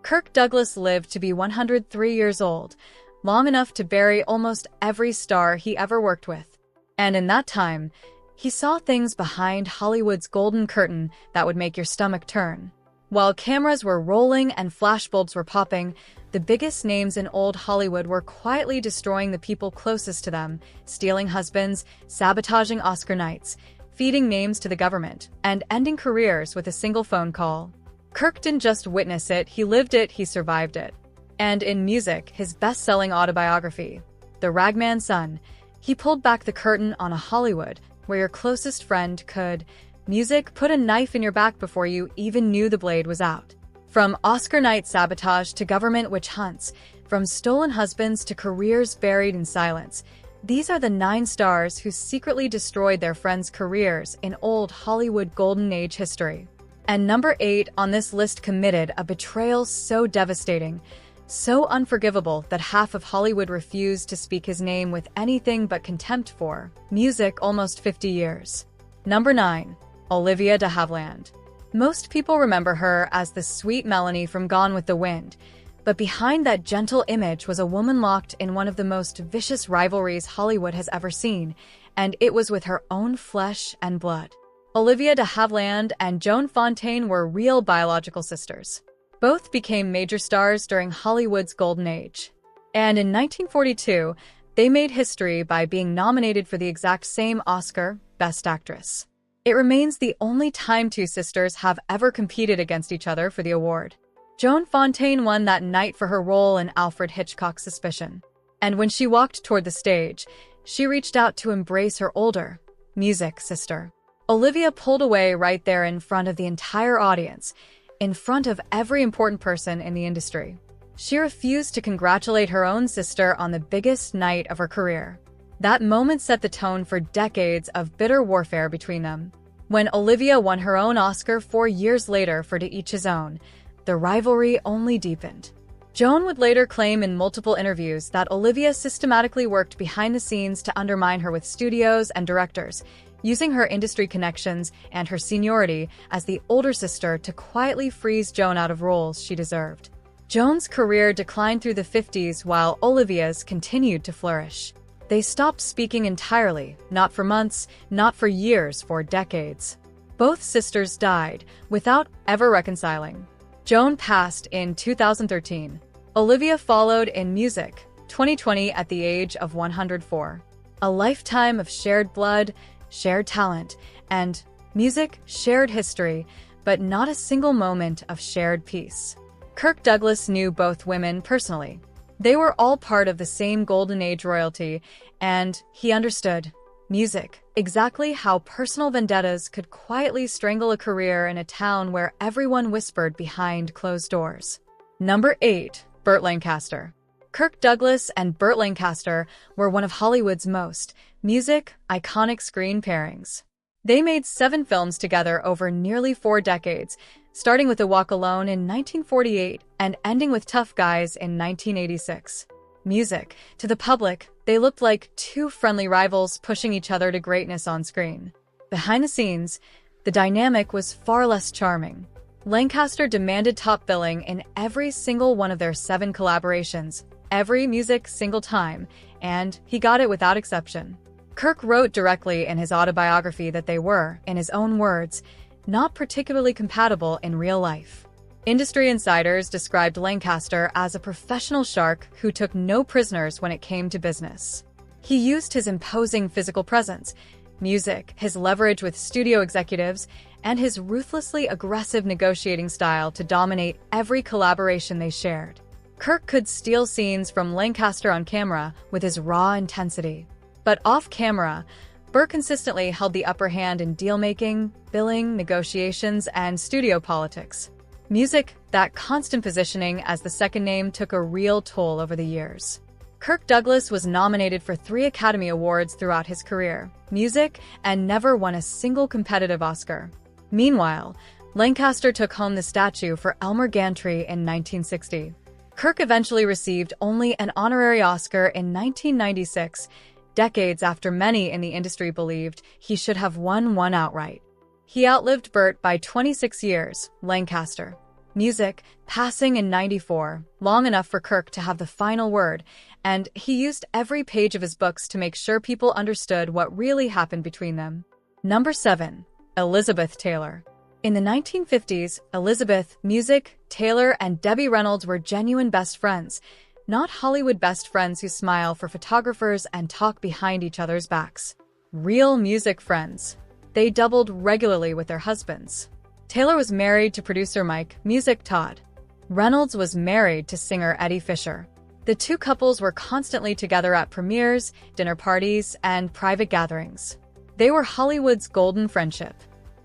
Kirk Douglas lived to be 103 years old, long enough to bury almost every star he ever worked with. And in that time, he saw things behind Hollywood's golden curtain that would make your stomach turn. While cameras were rolling and flashbulbs were popping, the biggest names in old Hollywood were quietly destroying the people closest to them, stealing husbands, sabotaging Oscar nights, feeding names to the government, and ending careers with a single phone call. Kirk didn't just witness it, he lived it, he survived it. And in music, his best-selling autobiography, The Ragman Son, he pulled back the curtain on a Hollywood where your closest friend could, music, put a knife in your back before you even knew the blade was out. From Oscar night sabotage to government witch hunts, from stolen husbands to careers buried in silence, these are the 9 stars who secretly destroyed their friends' careers in old Hollywood golden age history. And number 8 on this list committed a betrayal so devastating, so unforgivable that half of Hollywood refused to speak his name with anything but contempt for music almost 50 years. Number 9. Olivia de Havilland. Most people remember her as the sweet Melanie from Gone with the Wind, but behind that gentle image was a woman locked in one of the most vicious rivalries Hollywood has ever seen, and it was with her own flesh and blood. Olivia de Havilland and Joan Fontaine were real biological sisters. Both became major stars during Hollywood's golden age. And in 1942, they made history by being nominated for the exact same Oscar, Best Actress. It remains the only time 2 sisters have ever competed against each other for the award. Joan Fontaine won that night for her role in Alfred Hitchcock's Suspicion. And when she walked toward the stage, she reached out to embrace her older music sister. Olivia pulled away right there in front of the entire audience, in front of every important person in the industry. She refused to congratulate her own sister on the biggest night of her career. That moment set the tone for decades of bitter warfare between them. When Olivia won her own Oscar 4 years later for To Each His Own, the rivalry only deepened. Joan would later claim in multiple interviews that Olivia systematically worked behind the scenes to undermine her with studios and directors, using her industry connections and her seniority as the older sister to quietly freeze Joan out of roles she deserved. Joan's career declined through the 50s while Olivia's continued to flourish. They stopped speaking entirely, not for months, not for years, for decades. Both sisters died without ever reconciling. Joan passed in 2013. Olivia followed in music, 2020 at the age of 104. A lifetime of shared blood, shared talent, and music, shared history, but not a single moment of shared peace. Kirk Douglas knew both women personally. They were all part of the same golden age royalty, and he understood music, exactly how personal vendettas could quietly strangle a career in a town where everyone whispered behind closed doors. Number 8. Burt Lancaster. Kirk Douglas and Burt Lancaster were one of Hollywood's most iconic screen pairings. They made 7 films together over nearly 4 decades, starting with A Walk Alone in 1948 and ending with Tough Guys in 1986. Music. To the public, they looked like 2 friendly rivals pushing each other to greatness on screen. Behind the scenes, the dynamic was far less charming. Lancaster demanded top billing in every single one of their 7 collaborations, every music single time, and he got it without exception. Kirk wrote directly in his autobiography that they were, in his own words, not particularly compatible in real life. Industry insiders described Lancaster as a professional shark who took no prisoners when it came to business. He used his imposing physical presence, music, his leverage with studio executives, and his ruthlessly aggressive negotiating style to dominate every collaboration they shared. Kirk could steal scenes from Lancaster on camera with his raw intensity. But off-camera, Burt consistently held the upper hand in deal-making, billing, negotiations, and studio politics. Music, that constant positioning as the second name, took a real toll over the years. Kirk Douglas was nominated for 3 Academy Awards throughout his career, music, and never won a single competitive Oscar. Meanwhile, Lancaster took home the statue for Elmer Gantry in 1960. Kirk eventually received only an honorary Oscar in 1996, decades after many in the industry believed he should have won one outright. He outlived Burt by 26 years, Lancaster. Music, passing in '94, long enough for Kirk to have the final word, and he used every page of his books to make sure people understood what really happened between them. Number 7. Elizabeth Taylor. In the 1950s, Elizabeth, Music, Taylor, and Debbie Reynolds were genuine best friends, not Hollywood best friends who smile for photographers and talk behind each other's backs. Real music friends. They doubled regularly with their husbands. Taylor was married to producer Mike, Music Todd. Reynolds was married to singer Eddie Fisher. The two couples were constantly together at premieres, dinner parties, and private gatherings. They were Hollywood's golden friendship.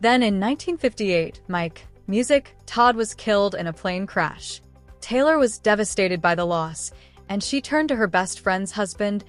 Then in 1958, Mike, Music, Todd was killed in a plane crash. Taylor was devastated by the loss, and she turned to her best friend's husband,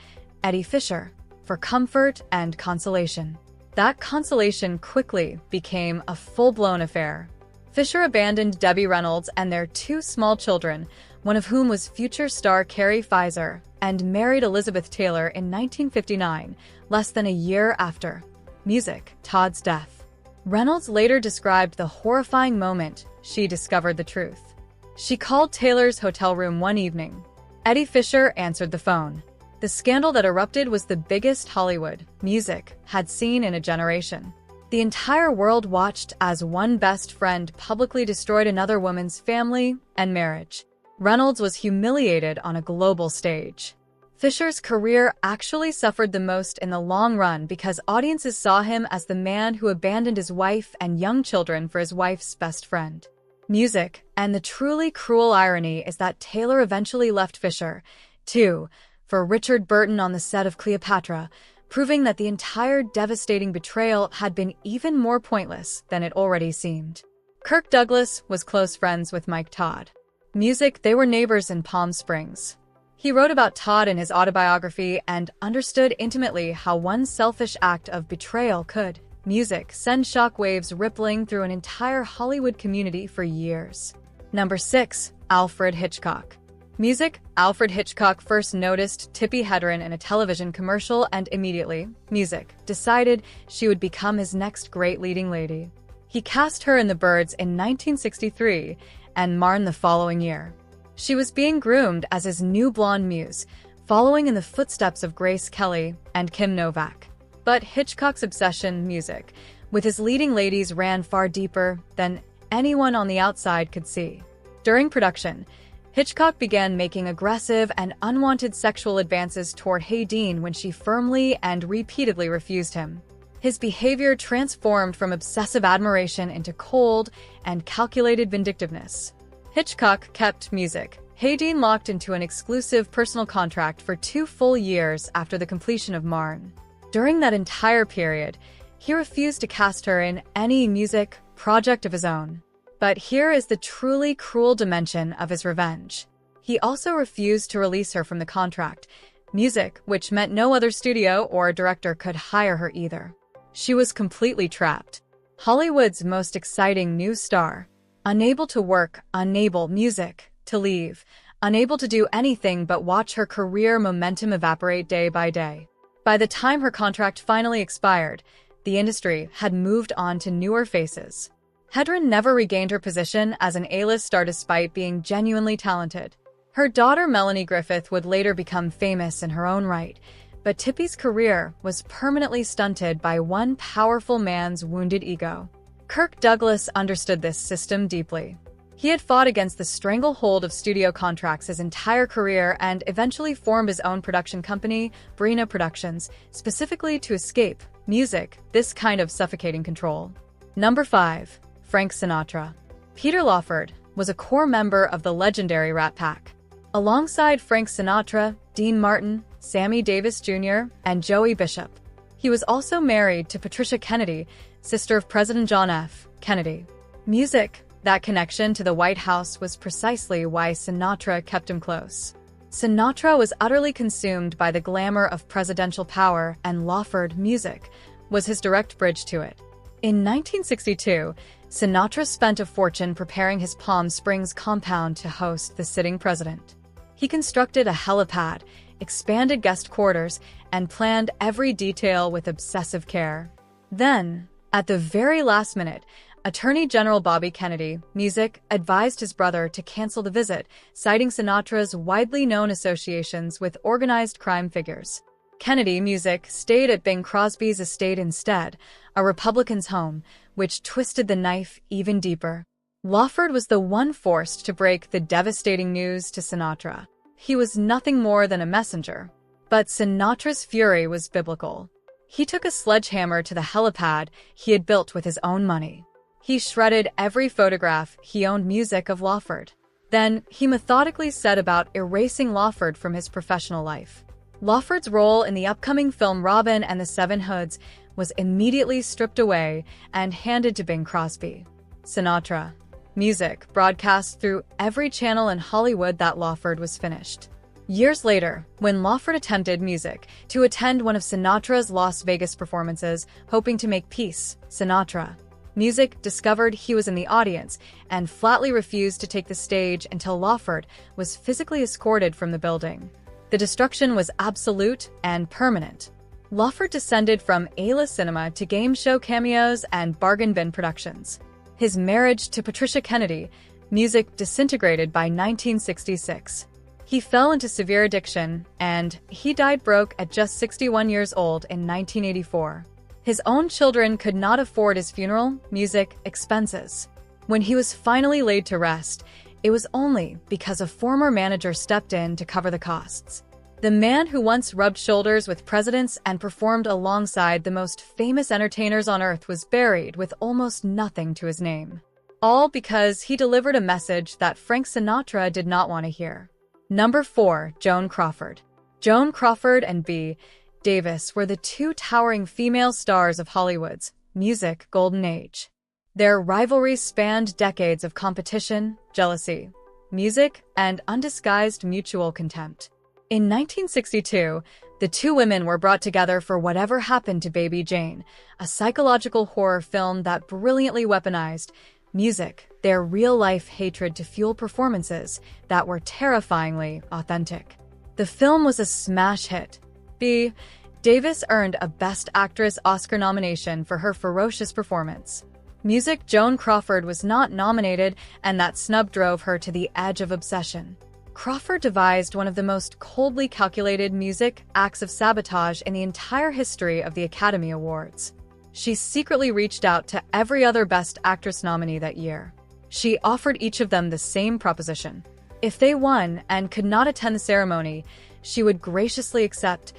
Eddie Fisher, for comfort and consolation. That consolation quickly became a full-blown affair. Fisher abandoned Debbie Reynolds and their two small children, one of whom was future star Carrie Fisher, and married Elizabeth Taylor in 1959, less than a year after Music, Todd's death. Reynolds later described the horrifying moment she discovered the truth. She called Taylor's hotel room one evening. Eddie Fisher answered the phone. The scandal that erupted was the biggest Hollywood, Music, had seen in a generation. The entire world watched as one best friend publicly destroyed another woman's family and marriage. Reynolds was humiliated on a global stage. Fisher's career actually suffered the most in the long run because audiences saw him as the man who abandoned his wife and young children for his wife's best friend. Music, and the truly cruel irony is that Taylor eventually left Fisher, too, for Richard Burton on the set of Cleopatra, proving that the entire devastating betrayal had been even more pointless than it already seemed. Kirk Douglas was close friends with Mike Todd. Music, they were neighbors in Palm Springs. He wrote about Todd in his autobiography and understood intimately how one selfish act of betrayal could, Music, send shockwaves rippling through an entire Hollywood community for years. Number 6. Alfred Hitchcock. Music, Alfred Hitchcock first noticed Tippi Hedren in a television commercial and immediately, Music, decided she would become his next great leading lady. He cast her in The Birds in 1963 and Marne the following year. She was being groomed as his new blonde muse, following in the footsteps of Grace Kelly and Kim Novak. But Hitchcock's obsession, Music, with his leading ladies ran far deeper than anyone on the outside could see. During production, Hitchcock began making aggressive and unwanted sexual advances toward Hayden when she firmly and repeatedly refused him. His behavior transformed from obsessive admiration into cold and calculated vindictiveness. Hitchcock kept Music, Hayden locked into an exclusive personal contract for 2 full years after the completion of Marne. During that entire period, he refused to cast her in any music project of his own. But here is the truly cruel dimension of his revenge. He also refused to release her from the contract, Music, which meant no other studio or director could hire her either. She was completely trapped. Hollywood's most exciting new star. Unable to work, unable, Music, to leave, unable to do anything but watch her career momentum evaporate day by day. By the time her contract finally expired, the industry had moved on to newer faces. Hedren never regained her position as an A-list star despite being genuinely talented. Her daughter Melanie Griffith would later become famous in her own right, but Tippi's career was permanently stunted by one powerful man's wounded ego. Kirk Douglas understood this system deeply. He had fought against the stranglehold of studio contracts his entire career and eventually formed his own production company, Brina Productions, specifically to escape, Music, this kind of suffocating control. Number 5. Frank Sinatra. Peter Lawford was a core member of the legendary Rat Pack. Alongside Frank Sinatra, Dean Martin, Sammy Davis Jr., and Joey Bishop. He was also married to Patricia Kennedy, sister of President John F. Kennedy. Music, that connection to the White House was precisely why Sinatra kept him close. Sinatra was utterly consumed by the glamour of presidential power, and Lawford, Music, was his direct bridge to it. In 1962, Sinatra spent a fortune preparing his Palm Springs compound to host the sitting president. He constructed a helipad, expanded guest quarters, and planned every detail with obsessive care. Then, at the very last minute, Attorney General Bobby Kennedy, music, advised his brother to cancel the visit, citing Sinatra's widely known associations with organized crime figures. Kennedy, music, stayed at Bing Crosby's estate instead, a Republican's home, which twisted the knife even deeper. Lawford was the one forced to break the devastating news to Sinatra. He was nothing more than a messenger. But Sinatra's fury was biblical. He took a sledgehammer to the helipad he had built with his own money. He shredded every photograph he owned music of Lawford. Then, he methodically set about erasing Lawford from his professional life. Lawford's role in the upcoming film Robin and the Seven Hoods was immediately stripped away and handed to Bing Crosby. Sinatra, music, broadcast through every channel in Hollywood that Lawford was finished. Years later, when Lawford attempted music to attend one of Sinatra's Las Vegas performances, hoping to make peace, Sinatra, music, discovered he was in the audience and flatly refused to take the stage until Lawford was physically escorted from the building. The destruction was absolute and permanent. Lawford descended from A-list cinema to game show cameos and bargain bin productions. His marriage to Patricia Kennedy, music, disintegrated by 1966. He fell into severe addiction, and he died broke at just 61 years old in 1984. His own children could not afford his funeral, music, expenses. When he was finally laid to rest, it was only because a former manager stepped in to cover the costs. The man who once rubbed shoulders with presidents and performed alongside the most famous entertainers on earth was buried with almost nothing to his name. All because he delivered a message that Frank Sinatra did not want to hear. Number 4. Joan Crawford. Joan Crawford and B. Davis were the two towering female stars of Hollywood's music golden age. Their rivalry spanned decades of competition, jealousy, music, and undisguised mutual contempt. In 1962, the two women were brought together for Whatever Happened to Baby Jane, a psychological horror film that brilliantly weaponized music, their real-life hatred to fuel performances that were terrifyingly authentic. The film was a smash hit. B. Davis earned a Best Actress Oscar nomination for her ferocious performance. Music, Joan Crawford was not nominated, and that snub drove her to the edge of obsession. Crawford devised one of the most coldly calculated music acts of sabotage in the entire history of the Academy Awards. She secretly reached out to every other Best Actress nominee that year. She offered each of them the same proposition. If they won and could not attend the ceremony, she would graciously accept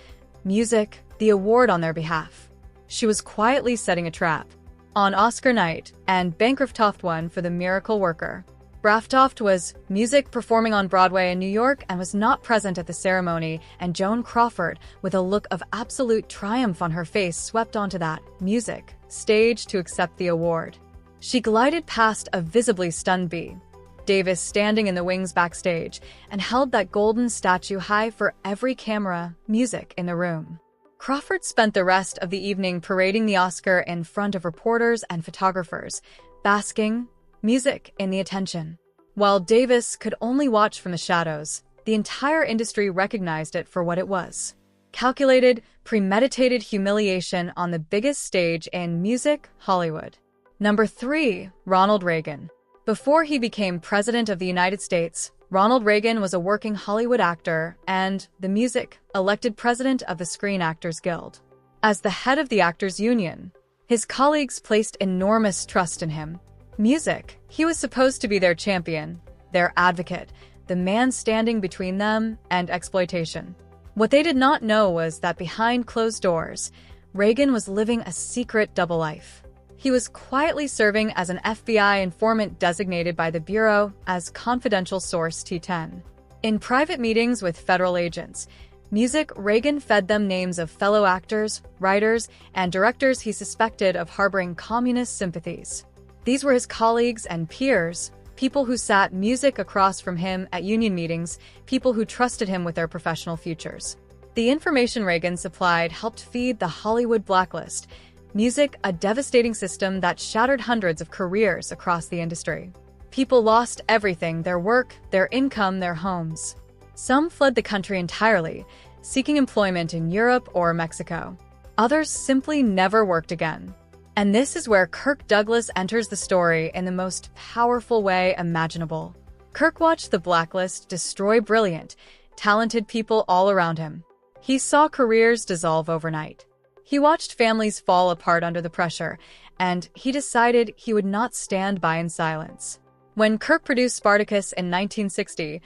music, the award on their behalf. She was quietly setting a trap. On Oscar night, and Bancroft won for The Miracle Worker. Braftoft was music performing on Broadway in New York and was not present at the ceremony, and Joan Crawford, with a look of absolute triumph on her face, swept onto that music stage to accept the award. She glided past a visibly stunned B. Davis standing in the wings backstage and held that golden statue high for every camera, music in the room. Crawford spent the rest of the evening parading the Oscar in front of reporters and photographers, basking, music in the attention. While Davis could only watch from the shadows, the entire industry recognized it for what it was. Calculated, premeditated humiliation on the biggest stage in music Hollywood. Number 3. Ronald Reagan. Before he became President of the United States, Ronald Reagan was a working Hollywood actor and, the music, elected president of the Screen Actors Guild. As the head of the Actors Union, his colleagues placed enormous trust in him. Music, he was supposed to be their champion, their advocate, the man standing between them and exploitation. What they did not know was that behind closed doors, Reagan was living a secret double life. He was quietly serving as an FBI informant designated by the Bureau as confidential source T10. In private meetings with federal agents, music, Reagan fed them names of fellow actors, writers, and directors he suspected of harboring communist sympathies. These were his colleagues and peers, people who sat music across from him at union meetings, people who trusted him with their professional futures. The information Reagan supplied helped feed the Hollywood blacklist, music, a devastating system that shattered hundreds of careers across the industry. People lost everything, their work, their income, their homes. Some fled the country entirely, seeking employment in Europe or Mexico. Others simply never worked again. And this is where Kirk Douglas enters the story in the most powerful way imaginable. Kirk watched the blacklist destroy brilliant, talented people all around him. He saw careers dissolve overnight. He watched families fall apart under the pressure, and he decided he would not stand by in silence. When Kirk produced Spartacus in 1960,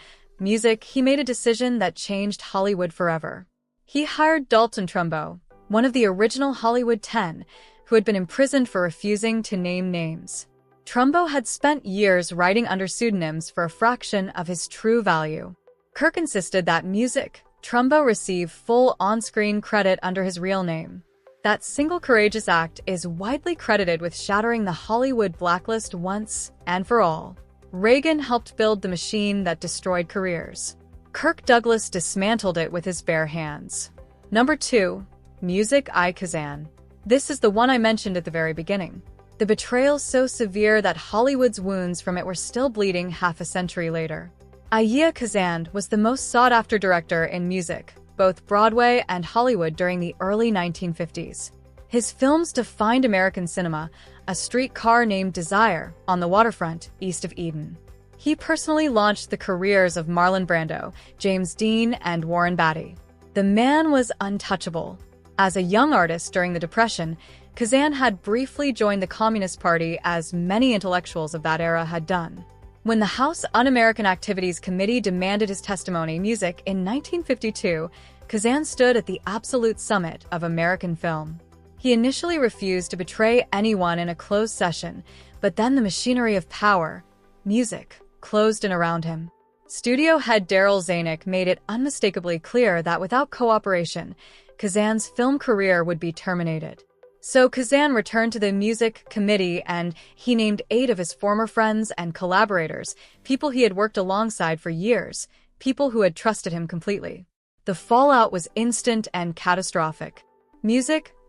he made a decision that changed Hollywood forever. He hired Dalton Trumbo, one of the original Hollywood 10, who had been imprisoned for refusing to name names. Trumbo had spent years writing under pseudonyms for a fraction of his true value. Kirk insisted that Trumbo receive full on-screen credit under his real name. That single courageous act is widely credited with shattering the Hollywood blacklist once and for all. Ragman helped build the machine that destroyed careers. Kirk Douglas dismantled it with his bare hands. Number 2. Kazan. This is the one I mentioned at the very beginning. The betrayal so severe that Hollywood's wounds from it were still bleeding half a century later. Kazan was the most sought-after director in music, both Broadway and Hollywood during the early 1950s. His films defined American cinema, A Streetcar Named Desire, On the Waterfront, East of Eden. He personally launched the careers of Marlon Brando, James Dean, and Warren Beatty. The man was untouchable. As a young artist during the Depression, Kazan had briefly joined the Communist Party, as many intellectuals of that era had done. When the House Un-American Activities Committee demanded his testimony in 1952, Kazan stood at the absolute summit of American film. He initially refused to betray anyone in a closed session, but then the machinery of power, music, closed in around him. Studio head Daryl Zanuck made it unmistakably clear that without cooperation, Kazan's film career would be terminated. So Kazan returned to the Music Committee and he named 8 of his former friends and collaborators, people he had worked alongside for years, people who had trusted him completely. The fallout was instant and catastrophic.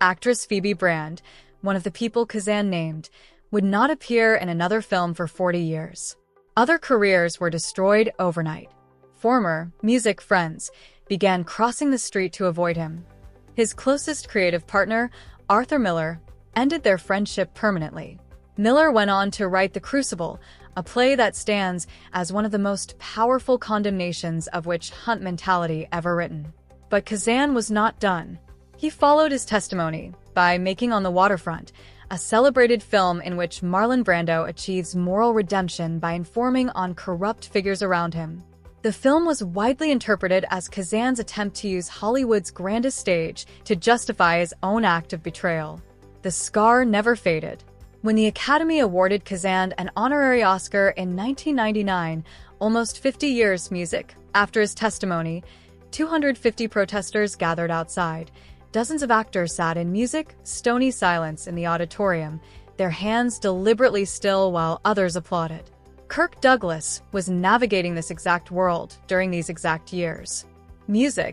Actress Phoebe Brand, one of the people Kazan named, would not appear in another film for 40 years. Other careers were destroyed overnight. Former music friends began crossing the street to avoid him. His closest creative partner, Arthur Miller, ended their friendship permanently. Miller went on to write The Crucible, a play that stands as one of the most powerful condemnations of witch hunt mentality ever written. But Kazan was not done. He followed his testimony by making On the Waterfront, a celebrated film in which Marlon Brando achieves moral redemption by informing on corrupt figures around him. The film was widely interpreted as Kazan's attempt to use Hollywood's grandest stage to justify his own act of betrayal. The scar never faded. When the Academy awarded Kazan an honorary Oscar in 1999, almost 50 years after his testimony, 250 protesters gathered outside. Dozens of actors sat in stony silence in the auditorium, their hands deliberately still while others applauded. Kirk Douglas was navigating this exact world during these exact years.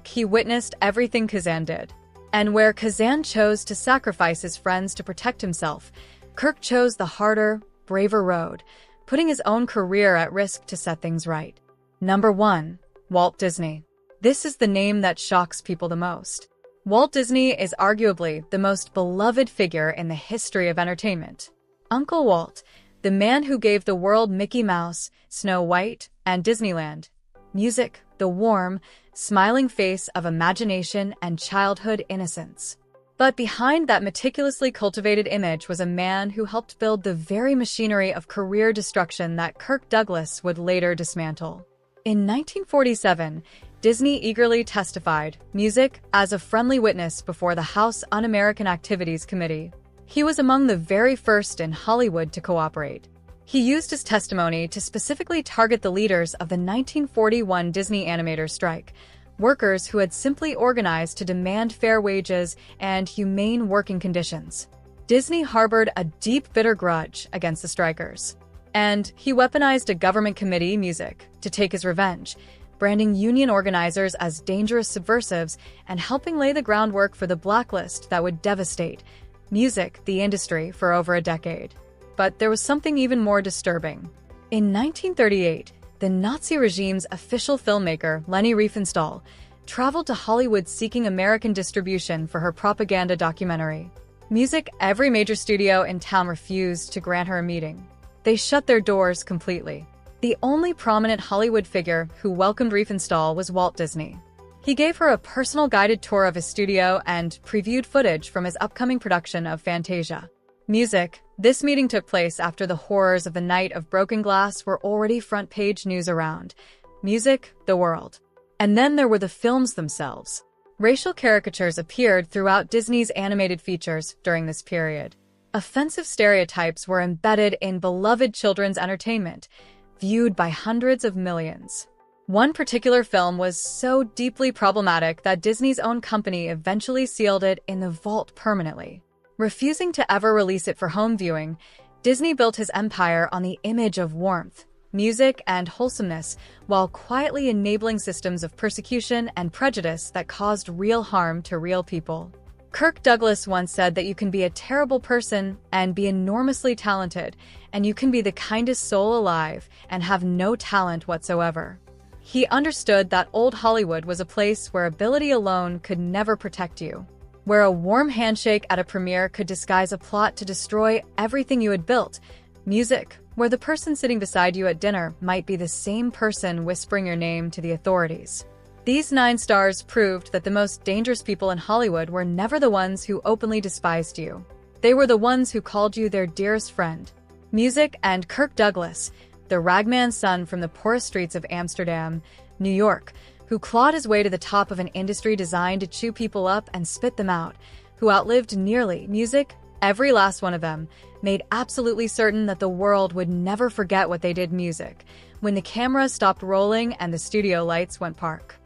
He witnessed everything Kazan did. And where Kazan chose to sacrifice his friends to protect himself, Kirk chose the harder, braver road, putting his own career at risk to set things right. Number 1. Walt Disney. This is the name that shocks people the most. Walt Disney is arguably the most beloved figure in the history of entertainment. Uncle Walt, the man who gave the world Mickey Mouse, Snow White, and Disneyland. The warm, smiling face of imagination and childhood innocence. But behind that meticulously cultivated image was a man who helped build the very machinery of career destruction that Kirk Douglas would later dismantle. In 1947, Disney eagerly testified as a friendly witness before the House Un-American Activities Committee. He was among the very first in Hollywood to cooperate. He used his testimony to specifically target the leaders of the 1941 Disney animator strike, workers who had simply organized to demand fair wages and humane working conditions. Disney harbored a deep, bitter grudge against the strikers. And he weaponized a government committee, to take his revenge, branding union organizers as dangerous subversives and helping lay the groundwork for the blacklist that would devastate the industry for over a decade. But there was something even more disturbing. In 1938, the Nazi regime's official filmmaker, Leni Riefenstahl, traveled to Hollywood seeking American distribution for her propaganda documentary. Music, every major studio in town refused to grant her a meeting. They shut their doors completely. The only prominent Hollywood figure who welcomed Riefenstahl was Walt Disney. He gave her a personal guided tour of his studio and previewed footage from his upcoming production of Fantasia. Music. This meeting took place after the horrors of the Night of Broken Glass were already front-page news around. Music, the world. And then there were the films themselves. Racial caricatures appeared throughout Disney's animated features during this period. Offensive stereotypes were embedded in beloved children's entertainment, viewed by hundreds of millions. One particular film was so deeply problematic that Disney's own company eventually sealed it in the vault permanently. Refusing to ever release it for home viewing, Disney built his empire on the image of warmth, music, and wholesomeness, while quietly enabling systems of persecution and prejudice that caused real harm to real people. Kirk Douglas once said that you can be a terrible person and be enormously talented, and you can be the kindest soul alive and have no talent whatsoever. He understood that old Hollywood was a place where ability alone could never protect you, where a warm handshake at a premiere could disguise a plot to destroy everything you had built. Music, where the person sitting beside you at dinner might be the same person whispering your name to the authorities. These 9 stars proved that the most dangerous people in Hollywood were never the ones who openly despised you. They were the ones who called you their dearest friend. Music and Kirk Douglas, the Ragman son from the poorest streets of Amsterdam, New York, who clawed his way to the top of an industry designed to chew people up and spit them out, who outlived nearly music, every last one of them, made absolutely certain that the world would never forget what they did music, when the camera stopped rolling and the studio lights went dark.